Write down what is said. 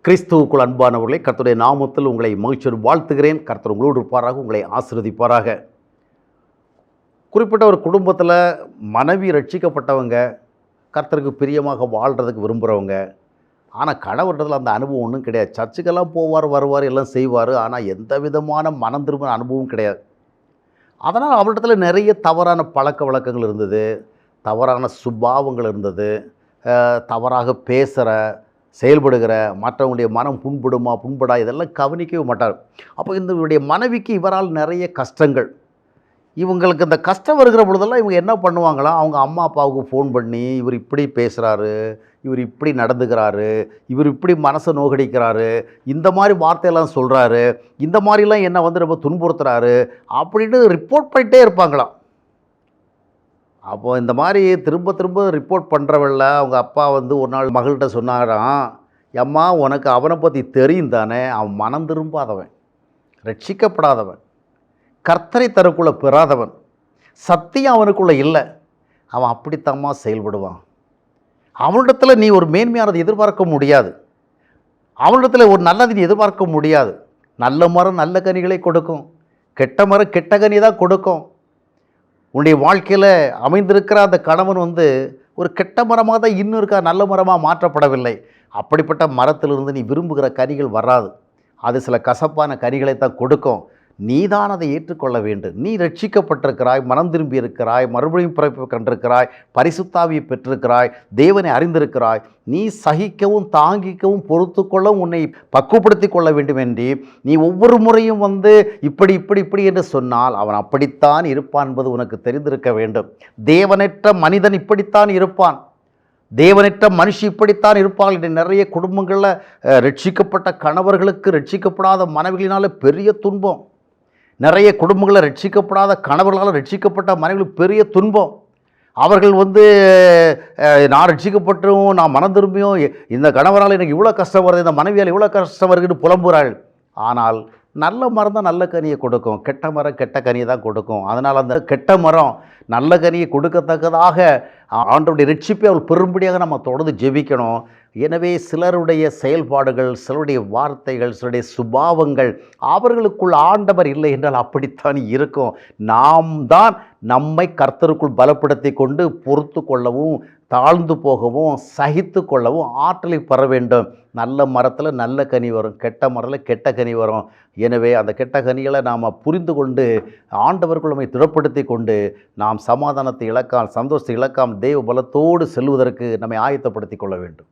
கிறிஸ்துவுக்குள் அன்பானவர்களே, கர்த்தருடைய நாமத்தில் உங்களை மகிழ்ச்சியோடு வாழ்த்துகிறேன். கர்த்தர் உங்களோடு இருப்பாராக, உங்களை ஆசீர்வதிப்பாராக. குறிப்பிட்ட ஒரு குடும்பத்தில் மனைவி ரட்சிக்கப்பட்டவங்க, கர்த்தருக்கு பிரியமாக வாழ்கிறதுக்கு விரும்புகிறவங்க. ஆனால் கணவர்கிட்டத்தில் அந்த அனுபவம் ஒன்றும் கிடையாது. சர்ச்சுக்கெல்லாம் போவார், வருவார், எல்லாம் செய்வார். ஆனால் எந்த விதமான மனம் திரும்பின அனுபவம் கிடையாது. அதனால் அவரிடத்துல நிறைய தவறான பழக்க வழக்கங்கள் இருந்தது, தவறான சுபாவங்கள் இருந்தது, தவறாக பேசுகிற செயல்படுகிற, மற்றவங்களுடைய மனம் புண்படுமா புண்படா இதெல்லாம் கவனிக்கவே மாட்டார். அப்போ இவருடைய மனைவிக்கு இவரால் நிறைய கஷ்டங்கள். இவங்களுக்கு இந்த கஷ்டம் வருகிற பொழுதெல்லாம் இவங்க என்ன பண்ணுவாங்களாம், அவங்க அம்மா அப்பாவுக்கு ஃபோன் பண்ணி, இவர் இப்படி பேசுகிறாரு, இவர் இப்படி நடந்துக்கிறாரு, இவர் இப்படி மனசை நோகடிக்கிறாரு, இந்த மாதிரி வார்த்தையெல்லாம் சொல்கிறாரு, இந்த மாதிரிலாம் என்னை ரொம்ப துன்புறுத்துறாரு அப்படின்னு ரிப்போர்ட் பண்ணிகிட்டே இருப்பாங்களாம். அப்போது இந்த மாதிரி திரும்ப திரும்ப ரிப்போர்ட் பண்ணுறவள்ள அவங்க அப்பா ஒரு நாள் மகள்கிட்ட சொன்னாராம், அம்மா உனக்கு அவனை பற்றி தெரியும் தானே, அவன் மனம் திரும்பாதவன், ரட்சிக்கப்படாதவன், கர்த்தரை தனக்குள்ளே பெறாதவன், சத்தியம் அவனுக்குள்ளே இல்லை, அவன் அப்படித்தம்மா செயல்படுவான். அவனிடத்தில் நீ ஒரு மேன்மையானதை எதிர்பார்க்க முடியாது, அவனிடத்தில் ஒரு நல்லதை நீ எதிர்பார்க்க முடியாது. நல்ல மரம் நல்ல கனிகளை கொடுக்கும், கெட்ட மரம் கெட்ட கனி தான் கொடுக்கும். உன்னுடைய வாழ்க்கையில் அமைந்திருக்கிற அந்த கணவன் ஒரு கெட்ட மரமாக தான் இன்னும் இருக்கா, நல்ல மரமாக மாற்றப்படவில்லை. அப்படிப்பட்ட மரத்திலிருந்து நீ விரும்புகிற கனிகள் வராது, அது சில கசப்பான கனிகளை தான் கொடுக்கும். நீதான் அதை ஏற்றுக்கொள்ள வேண்டும். நீ ரட்சிக்கப்பட்டிருக்கிறாய், மனம் திரும்பி இருக்கிறாய், மறுபடியும் பிறப்பு கண்டிருக்கிறாய், பரிசுத்தாவியை பெற்றிருக்கிறாய், தேவனை அறிந்திருக்கிறாய். நீ சகிக்கவும் தாங்கிக்கவும் பொறுத்து கொள்ளவும் உன்னை பக்குவப்படுத்தி கொள்ள வேண்டும் என்று நீ ஒவ்வொரு முறையும் இப்படி இப்படி இப்படி என்று சொன்னால் அவன் அப்படித்தான் இருப்பான் என்பது உனக்கு தெரிந்திருக்க வேண்டும். தேவனற்ற மனிதன் இப்படித்தான் இருப்பான், தேவனற்ற மனுஷி இப்படித்தான் இருப்பார்கள் என்று நிறைய குடும்பங்களில் ரட்சிக்கப்பட்ட கணவர்களுக்கு ரட்சிக்கப்படாத மனைவிகளினால பெரிய துன்பம். நிறைய குடும்பங்களில் ரட்சிக்கப்படாத கணவர்களால் ரட்சிக்கப்பட்ட மனைவிகளுக்கு பெரிய துன்பம். அவர்கள் நான் ரட்சிக்கப்பட்டும் நான் மனம் திரும்பியும் இந்த கணவரால் எனக்கு இவ்வளோ கஷ்டம் வருது, இந்த மனைவியால் இவ்வளோ கஷ்டம் வருதுன்னு புலம்புகிறாள். ஆனால் நல்ல மரம் தான் நல்ல கனியை கொடுக்கும், கெட்ட மரம் கெட்ட கனியை தான் கொடுக்கும். அதனால் அந்த கெட்ட மரம் நல்ல கனியை கொடுக்கத்தக்கதாக ஆண்டவருடைய ரட்சிப்பை அவள் பெரும்படியாக நம்ம தொடர்ந்து ஜெபிக்கணும். எனவே சிலருடைய செயல்பாடுகள், சிலருடைய வார்த்தைகள், சிலருடைய சுபாவங்கள் அவர்களுக்குள் ஆண்டவர் இல்லை என்றால் அப்படித்தான் இருக்கும். நாம் தான் நம்மை கர்த்தருக்குள் பலப்படுத்தி கொண்டு பொறுத்து கொள்ளவும், தாழ்ந்து போகவும், சகித்து கொள்ளவும் ஆற்றலை பெற வேண்டும். நல்ல மரத்தில் நல்ல கனி வரும், கெட்ட மரத்தில் கெட்ட கனி வரும். எனவே அந்த கெட்ட கனிகளை நாம் புரிந்து கொண்டு ஆண்டவருக்குள் நம்மை திடப்படுத்தி கொண்டு நாம் சமாதானத்தை இழக்காமல், சந்தோஷத்தை இழக்காமல், தெய்வ பலத்தோடு செல்வதற்கு நம்மை ஆயத்தப்படுத்தி கொள்ள வேண்டும்.